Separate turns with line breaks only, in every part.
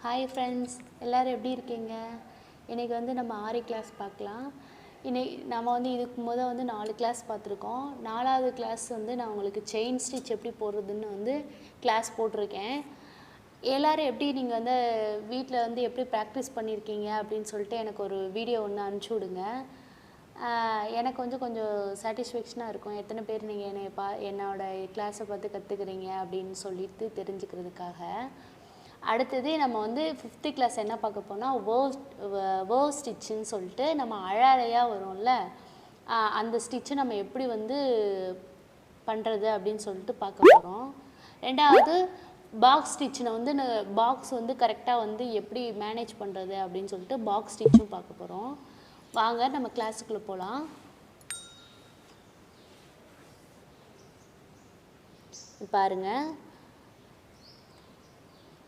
Hi friends, எல்லோரும் எப்படி இருக்கீங்க? இன்றைக்கி வந்து நம்ம ஆரி கிளாஸ் பார்க்கலாம். நம்ம வந்து இதுக்கு வந்து 4 கிளாஸ் பார்த்துருக்கோம். 4வது கிளாஸ் வந்து நான் உங்களுக்கு செயின் ஸ்டிச் எப்படி போடுறதுன்னு வந்து கிளாஸ் போட்டிருக்கேன். எல்லோரும் எப்படி நீங்கள் வந்து வீட்டில் வந்து எப்படி ப்ராக்டிஸ் பண்ணியிருக்கீங்க அப்படின்னு சொல்லிட்டு எனக்கு ஒரு வீடியோ ஒன்று அனுப்பிச்சி விடுங்க. எனக்கு வந்து கொஞ்சம் சாட்டிஸ்ஃபேக்ஷனாக இருக்கும். எத்தனை பேர் நீங்கள் என்னோடய கிளாஸை பார்த்து கற்றுக்குறீங்க அப்படின்னு சொல்லிட்டு தெரிஞ்சுக்கிறதுக்காக. அடுத்தது நம்ம வந்து 5th கிளாஸ் என்ன பார்க்க போனால் வேர் ஸ்டிச்சுன்னு சொல்லிட்டு நம்ம அழகாக வரும்ல, அந்த ஸ்டிச்சு நம்ம எப்படி வந்து பண்ணுறது அப்படின்னு சொல்லிட்டு பார்க்க போகிறோம். ரெண்டாவது பாக்ஸ் ஸ்டிச்சில் வந்து பாக்ஸ் வந்து கரெக்டாக வந்து எப்படி மேனேஜ் பண்ணுறது அப்படின்னு சொல்லிட்டு பாக்ஸ் ஸ்டிச்சும் பார்க்க போகிறோம். வாங்க நம்ம கிளாஸுக்குள்ளே போகலாம். பாருங்கள்,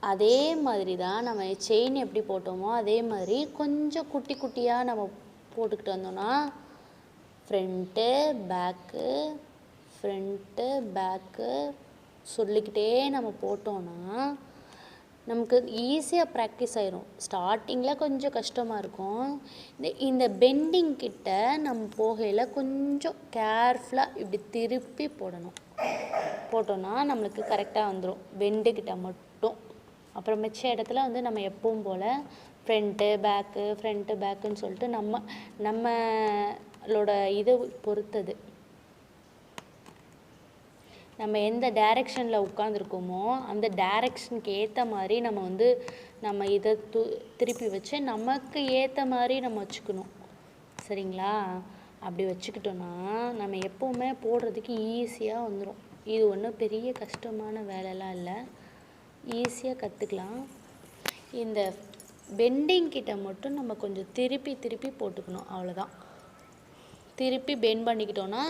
அதே மாதிரி தான் நம்ம செயின் எப்படி போட்டோமோ அதே மாதிரி கொஞ்சம் குட்டி குட்டியாக நம்ம போட்டுக்கிட்டு வந்தோம்னா ஃப்ரண்ட்டு பேக்கு சொல்லிக்கிட்டே நம்ம போட்டோன்னா நமக்கு ஈஸியாக ப்ராக்டிஸ் ஆயிரும். ஸ்டார்டிங்கில் கொஞ்சம் கஷ்டமாக இருக்கும். இந்த பெண்டிங் கிட்ட நம்ம போகையில் கொஞ்சம் கேர்ஃபுல்லாக இப்படி திருப்பி போட்டோன்னா நம்மளுக்கு கரெக்டாக வந்துடும், பெண்டுக்கிட்ட மட்டும். அப்புறம் மிச்ச இடத்துல வந்து நம்ம எப்பவும் போல் ஃப்ரண்ட்டு பேக்குன்னு சொல்லிட்டு நம்மளோட இதை பொறுத்தது, நம்ம எந்த டைரெக்ஷனில் உட்காந்துருக்கோமோ அந்த டைரெக்ஷனுக்கு ஏற்ற மாதிரி நம்ம இதை திருப்பி வச்சு நமக்கு ஏற்ற மாதிரி நம்ம வச்சுக்கணும். சரிங்களா? அப்படி வச்சுக்கிட்டோன்னா நம்ம எப்போவுமே போடுறதுக்கு ஈஸியாக வந்துடும். இது ஒன்றும் பெரிய கஷ்டமான வேலைலாம் இல்லை, ஈஸியாக கற்றுக்கலாம். இந்த பெண்டிங் கிட்ட மட்டும் நம்ம கொஞ்சம் திருப்பி போட்டுக்கணும், அவ்வளோதான். திருப்பி பெண்ட் பண்ணிக்கிட்டோன்னா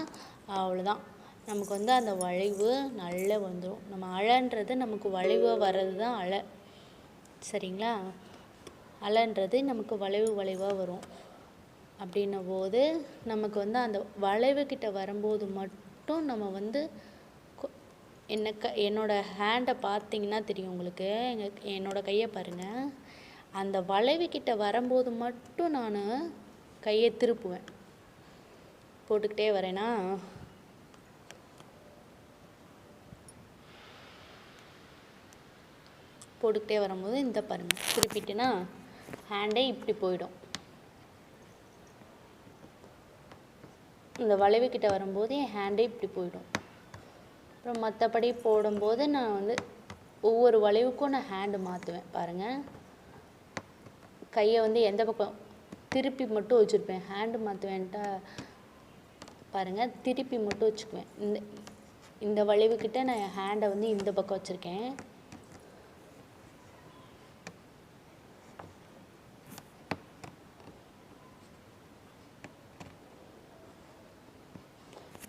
அவ்வளோதான், நமக்கு வந்து அந்த வளைவு நல்லா வந்துடும். நம்ம அலைன்றது நமக்கு வளைவாக வர்றது தான் அலை. சரிங்களா? அலைன்றது நமக்கு வளைவாக வரும். அப்படின்ன போது நமக்கு வந்து அந்த வளைவு கிட்ட வரும்போது மட்டும் நம்ம வந்து என்னோடய ஹேண்டை பார்த்தீங்கன்னா தெரியும் உங்களுக்கு, என்னோடய கையை பாருங்கள். அந்த வளைவு கிட்ட வரும்போது மட்டும் நான் கையை திருப்புவேன். போட்டுக்கிட்டே வரேன்னா போட்டுக்கிட்டே வரும்போது இந்த பாருங்கள், திருப்பிட்டுனா ஹேண்டே இப்படி போயிடும். இந்த வளைவு கிட்ட வரும்போது என் ஹேண்டே இப்படி போயிடும். அப்புறம் மற்றபடி போடும்போது நான் வந்து ஒவ்வொரு வளைவுக்கும் நான் ஹேண்டு மாற்றுவேன். பாருங்கள், கையை வந்து எந்த பக்கம் திருப்பி மட்டும் வச்சுருப்பேன். ஹேண்டு மாற்றுவேன்ட்டா பாருங்கள், திருப்பி மட்டும் வச்சுக்குவேன். இந்த வளைவுக்கிட்ட நான் என் ஹேண்டை வந்து இந்த பக்கம் வச்சுருக்கேன்.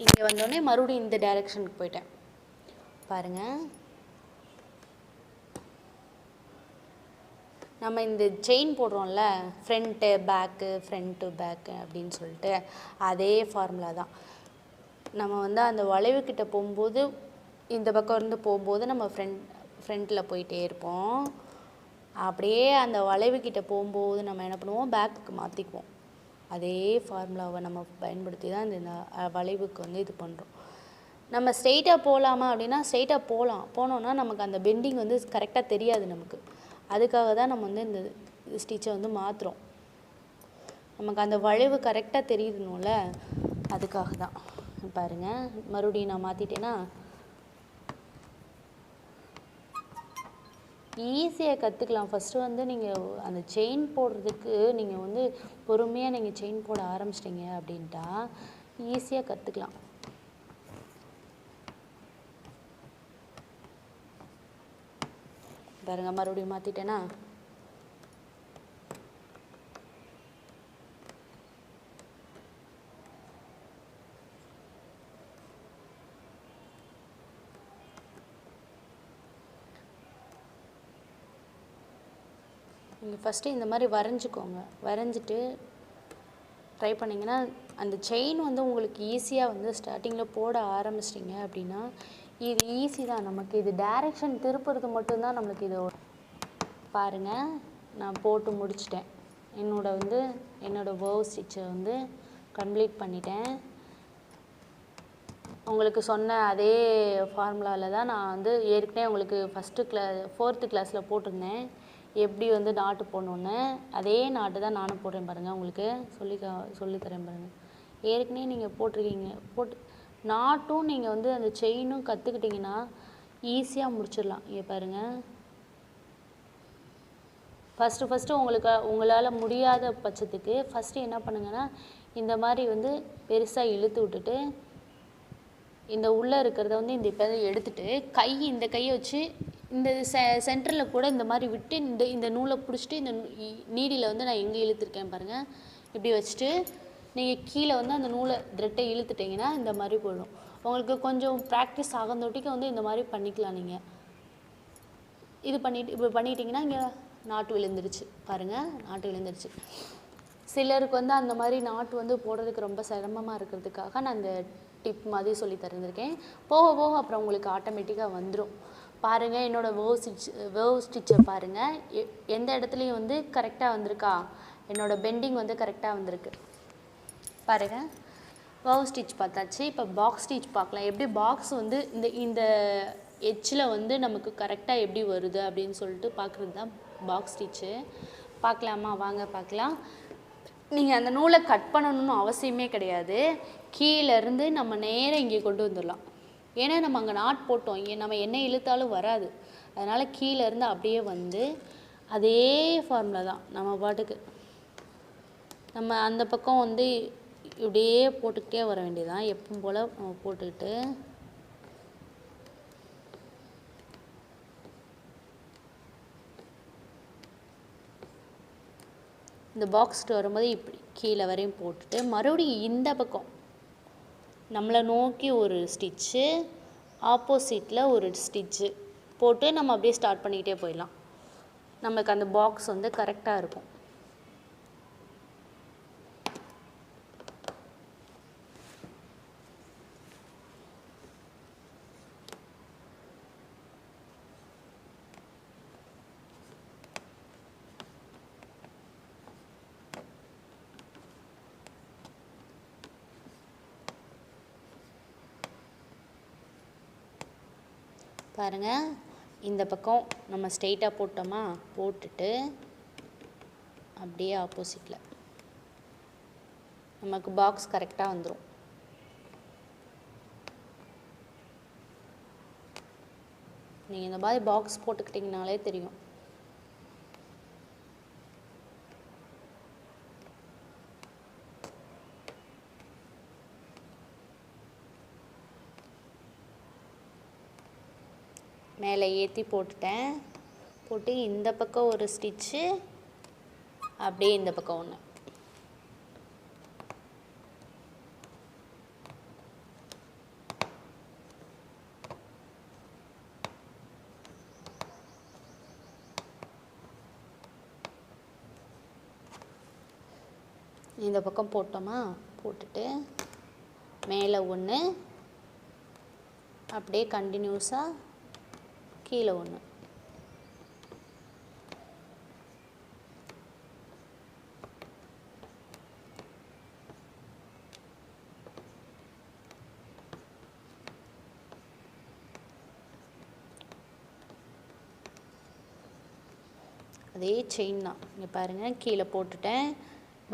இங்கே வந்தோடனே மறுபடியும் இந்த டைரெக்ஷனுக்கு போயிட்டேன். பாருங்கள், நம்ம இந்த செயின் போடுறோம்ல, ஃப்ரண்ட்டு பேக்கு அப்படின்னு சொல்லிட்டு அதே ஃபார்முலா தான். நம்ம வந்து அந்த வளைவுக்கிட்ட போகும்போது இந்த பக்கம் இருந்து போகும்போது நம்ம ஃப்ரண்ட்டில் போயிட்டே இருப்போம். அப்படியே அந்த வளைவுக்கிட்ட போகும்போது நம்ம என்ன பண்ணுவோம், பேக்குக்கு மாற்றிக்குவோம். அதே ஃபார்முலாவை நம்ம பயன்படுத்தி தான் இந்த வளைவுக்கு வந்து இது பண்ணுறோம். நம்ம ஸ்ட்ரெயிட்டாக போகலாமா அப்படின்னா ஸ்ட்ரெயிட்டாக போனோன்னா நமக்கு அந்த பெண்டிங் வந்து கரெக்டாக தெரியாது நமக்கு. அதுக்காக தான் நம்ம வந்து இந்த ஸ்டிச்சை வந்து மாற்றுறோம். நமக்கு அந்த வளைவு கரெக்டாக தெரியணும்ல, அதுக்காக தான். பாருங்கள், மறுபடியும் நான் மாற்றிட்டேன்னா ஈஸியாக கற்றுக்கலாம். ஃபஸ்ட்டு வந்து நீங்கள் அந்த செயின் போடுறதுக்கு நீங்கள் வந்து பொறுமையாக நீங்கள் செயின் போட ஆரம்பிச்சிட்டிங்க அப்படின்ட்டா ஈஸியாக கற்றுக்கலாம். பாருங்கள், மறுபடியும் மாற்றிட்டேன்னா நீங்கள் ஃபஸ்ட்டு இந்த மாதிரி வரைஞ்சிக்கோங்க. வரைஞ்சிட்டு ட்ரை பண்ணிங்கன்னா அந்த செயின் வந்து உங்களுக்கு ஈஸியாக வந்து ஸ்டார்டிங்கில் போட ஆரம்பிச்சிட்டிங்க அப்படின்னா இது ஈஸி தான். நமக்கு இது டைரெக்ஷன் திருப்புறது மட்டும்தான் நம்மளுக்கு இது பாருங்கள், நான் போட்டு முடிச்சிட்டேன். என்னோட வோவ் ஸ்டிச்சை வந்து கம்ப்ளீட் பண்ணிட்டேன். உங்களுக்கு சொன்ன அதே ஃபார்முலாவில் தான் நான் வந்து ஏற்கனவே உங்களுக்கு ஃபோர்த்து கிளாஸில் போட்டிருந்தேன் எப்படி வந்து நாட்டு போடணுன்னு. அதே நாட்டு தான் நானும் போடுறேன் பாருங்கள். உங்களுக்கு சொல்லித்தரேன் பாருங்கள். ஏற்கனவே நீங்கள் போட்டிருக்கீங்க. நாட்டும் நீங்கள் வந்து அந்த செயினும் கற்றுக்கிட்டிங்கன்னா ஈஸியாக முடிச்சிடலாம். இங்கே பாருங்கள், ஃபஸ்ட்டு உங்களால் முடியாத பட்சத்துக்கு ஃபஸ்ட்டு என்ன பண்ணுங்கன்னா, இந்த மாதிரி வந்து பெருசாக இழுத்து விட்டுட்டு இந்த உள்ளே இருக்கிறத வந்து இப்போ எடுத்துகிட்டு இந்த கையை வச்சு இந்த சென்டரில் கூட இந்த மாதிரி விட்டு இந்த நூலை பிடிச்சிட்டு இந்த நீடியில் வந்து நான் எங்கே இழுத்துருக்கேன் பாருங்கள். இப்படி வச்சுட்டு நீங்கள் கீழே வந்து அந்த த்ரெட்டை இழுத்துட்டிங்கன்னா இந்த மாதிரி போயிடும். உங்களுக்கு கொஞ்சம் ப்ராக்டிஸ் ஆகந்தொட்டிக்கு வந்து இந்த மாதிரி பண்ணிக்கலாம். நீங்கள் இப்படி பண்ணிட்டீங்கன்னா இங்கே நாட்டு விழுந்துருச்சு பாருங்கள். நாட்டு விழுந்துருச்சு. சிலருக்கு வந்து அந்த மாதிரி நாட்டு வந்து போடுறதுக்கு ரொம்ப சிரமமாக இருக்கிறதுக்காக நான் அந்த டிப் மாதிரி சொல்லி தந்துருக்கேன். போக போக அப்புறம் உங்களுக்கு ஆட்டோமேட்டிக்காக வந்துடும். பாருங்கள், என்னோடய வோவ் ஸ்டிச்சை பாருங்கள். எந்த இடத்துலையும் வந்து கரெக்டாக வந்திருக்கா, என்னோடய பெண்டிங் வந்து கரெக்டாக வந்திருக்கு பாருங்கள். வோவ் ஸ்டிச் பார்த்தாச்சு. இப்போ பாக்ஸ் ஸ்டிச் பார்க்கலாம். எப்படி பாக்ஸ் வந்து இந்த எட்ஜில் வந்து நமக்கு கரெக்டாக எப்படி வருது அப்படின்னு சொல்லிட்டு பார்க்குறது தான் பாக்ஸ் ஸ்டிச்சு. பார்க்கலாமா? வாங்க பார்க்கலாம். நீங்கள் அந்த நூலை கட் பண்ணணும்னு அவசியமே கிடையாது. கீழேருந்து நம்ம நேராக இங்கே கொண்டு வந்துடலாம். ஏன்னா நம்ம அங்கே நாட் போட்டோம், நம்ம என்ன இழுத்தாலும் வராது. அதனால் கீழேருந்து அப்படியே வந்து அதே ஃபார்முலா தான் நம்ம பாட்டுக்கு நம்ம அந்த பக்கம் வந்து இப்படியே போட்டுக்கிட்டே வர வேண்டியதான். எப்பவும் போல் நம்ம போட்டுக்கிட்டு இந்த பாக்ஸ்ட்டு வரும்போது இப்படி கீழே வரையும் போட்டுட்டு மறுபடியும் இந்த பக்கம் நம்மளை நோக்கி ஒரு ஸ்டிச்சு, ஆப்போசிட்டில் ஒரு ஸ்டிச்சு போட்டு நம்ம அப்படியே ஸ்டார்ட் பண்ணிக்கிட்டே போயிடலாம். நமக்கு அந்த பாக்ஸ் வந்து கரெக்டாக இருக்கும். பாருங்கள், இந்த பக்கம் நம்ம ஸ்ட்ரெயிட்டாக போட்டோமா, போட்டுட்டு அப்படியே ஆப்போசிட்டில் நமக்கு பாக்ஸ் கரெக்டாக வந்துடும். நீங்கள் இந்த மாதிரி பாக்ஸ் போட்டுக்கிட்டிங்கனாலே தெரியும். மேலே ஏற்றி போட்டுட்டேன். போட்டு இந்த பக்கம் ஒரு ஸ்டிச்சு, அப்படியே இந்த பக்கம் ஒன்று. இந்த பக்கம் போட்டோமா, போட்டுட்டு மேலே ஒன்று, அப்படியே கண்டினியூஸாக கீழே ஒன்று. அதே செயின் தான். இங்கே பாருங்கள், கீழே போட்டுட்டேன்.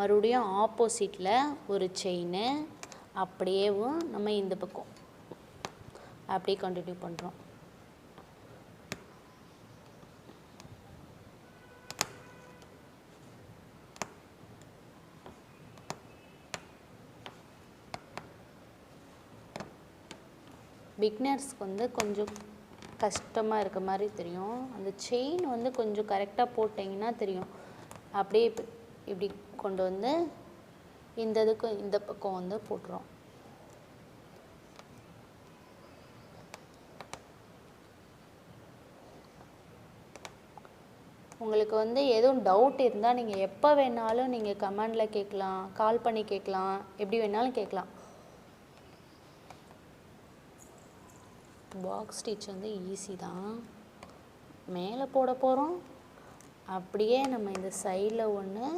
மறுபடியும் ஆப்போசிட்டில் ஒரு செயின், அப்படியேவும் நம்ம இந்த பக்கம் அப்படியே கண்டினியூ பண்ணுறோம். பிகினர்ஸ்க்கு வந்து கொஞ்சம் கஷ்டமாக இருக்க மாதிரி தெரியும். அந்த செயின் வந்து கொஞ்சம் கரெக்டாக போட்டிங்கன்னா தெரியும். அப்படியே இப்படி கொண்டு வந்து இந்த பக்கம் வந்து போட்டுரும். உங்களுக்கு வந்து எதுவும் டவுட் இருந்தால் நீங்கள் எப்போ வேணாலும் நீங்கள் கமெண்டில் கேட்கலாம், கால் பண்ணி கேட்கலாம், எப்படி வேணாலும் கேட்கலாம். பாக்ஸ் ஸ்டிச் வந்து ஈஸி தான். மேலே போட போகிறோம், அப்படியே நம்ம இந்த சைடில் ஒன்று,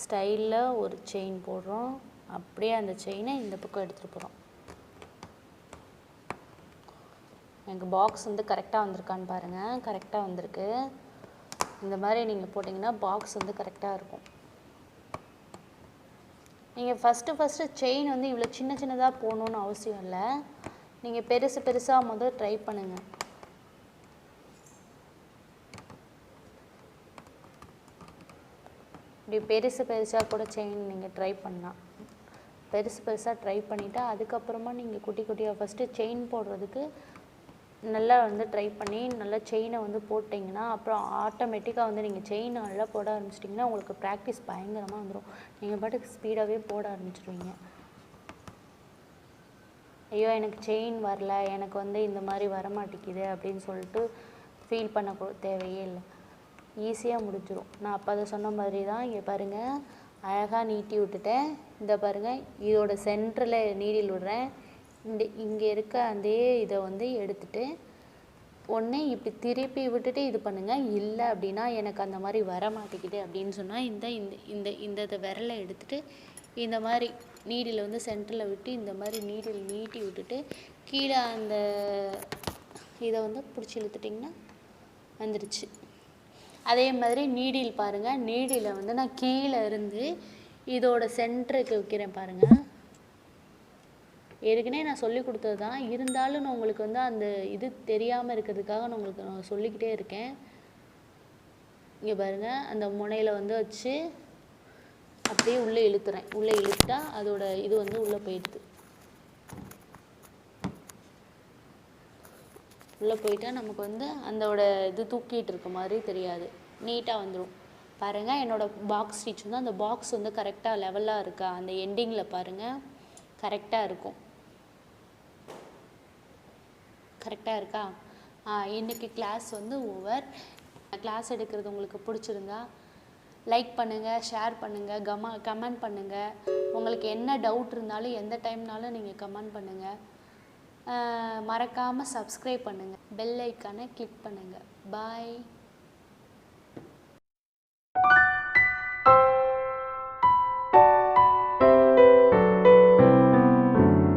ஸ்டைலில் ஒரு செயின் போடுறோம். அப்படியே அந்த செயினை இந்த பக்கம் எடுத்துகிட்டு போகிறோம். எனக்கு பாக்ஸ் வந்து கரெக்டாக வந்திருக்கான்னு பாருங்கள். கரெக்டாக வந்திருக்கு. இந்த மாதிரி நீங்கள் போட்டிங்கன்னா பாக்ஸ் வந்து கரெக்டாக இருக்கும். நீங்கள் ஃபஸ்ட்டு செயின் வந்து இவ்வளோ சின்னதாக போகணுன்னு அவசியம் இல்லை. நீங்கள் பெருசாக முதல் ட்ரை பண்ணுங்கள். இப்படி பெருசாக கூட செயின் நீங்கள் ட்ரை பண்ணலாம். பெருசாக ட்ரை பண்ணிவிட்டு அதுக்கப்புறமா நீங்கள் குட்டியாக ஃபஸ்ட்டு செயின் போடுறதுக்கு நல்லா வந்து ட்ரை பண்ணி நல்லா செயினை வந்து போட்டிங்கன்னா அப்புறம் ஆட்டோமேட்டிக்காக வந்து நீங்கள் செயின் நல்லா போட ஆரம்பிச்சிட்டிங்கன்னா உங்களுக்கு ப்ராக்டிஸ் பயங்கரமாக வந்துடும். நீங்கள் பாட்டுக்கு ஸ்பீடாகவே போட ஆரம்பிச்சிடுவீங்க. ஐயோ எனக்கு செயின் வரல, எனக்கு வந்து இந்த மாதிரி வரமாட்டேங்குது அப்படின்னு சொல்லிட்டு ஃபீல் பண்ண தேவையே இல்லை. ஈஸியாக முடிஞ்சிடும். நான் அப்போ அதை சொன்ன மாதிரி தான். இங்கே பாருங்கள், அழகாக நீட்டி விட்டுட்டேன். இந்த பாருங்கள், இதோட சென்டரில் நீடில் விடுறேன். இங்கே இருக்க அந்த இதை வந்து எடுத்துகிட்டு ஒன்று இப்படி திருப்பி விட்டுட்டு இது பண்ணுங்கள். இல்லை அப்படின்னா எனக்கு அந்த மாதிரி வர மாட்டேங்குது அப்படின்னு சொன்னால் இந்த இந்த இந்த விரலை எடுத்துகிட்டு இந்த மாதிரி நீடில் வந்து சென்டரில் விட்டு இந்த மாதிரி நீடில் நீட்டி விட்டுட்டு கீழே அந்த இதை வந்து பிடிச்சி இழுத்துட்டிங்கன்னா வந்துடுச்சு. அதே மாதிரி நீடில் பாருங்கள், நீடில் வந்து நான் கீழே இருந்து இதோட சென்டருக்கு வைக்கிறேன் பாருங்கள். ஏற்கனவே நான் சொல்லி கொடுத்தது தான், இருந்தாலும் நான் உங்களுக்கு வந்து அந்த இது தெரியாமல் இருக்கிறதுக்காக நான் சொல்லிக்கிட்டே இருக்கேன். இங்கே பாருங்கள், அந்த முனையில் வந்து வச்சு அப்படியே உள்ளே இழுத்துறேன். உள்ளே இழுத்தா அதோட இது வந்து உள்ளே போயிடுது. உள்ளே போயிட்டா நமக்கு வந்து அதோட இது தூக்கிட்டு இருக்க மாதிரி தெரியாது, நீட்டாக வந்துடும். பாருங்கள், என்னோடய பாக்ஸ் ஸ்டிச் வந்து அந்த பாக்ஸ் வந்து கரெக்டாக லெவலாக இருக்கா, அந்த எண்டிங்கில் பாருங்கள் கரெக்டாக இருக்கும். கரெக்டாக இருக்கா? இன்றைக்கி கிளாஸ் வந்து ஓவர். கிளாஸ் எடுக்கிறது உங்களுக்கு பிடிச்சிருந்தா லைக் பண்ணுங்கள், ஷேர் பண்ணுங்கள், கமெண்ட் பண்ணுங்கள். உங்களுக்கு என்ன டவுட் இருந்தாலும் எந்த டைம்னாலும் நீங்கள் கமெண்ட் பண்ணுங்கள். மறக்காமல் சப்ஸ்கிரைப் பண்ணுங்கள், பெல் ஐக்கானை கிளிக் பண்ணுங்கள். பாய்.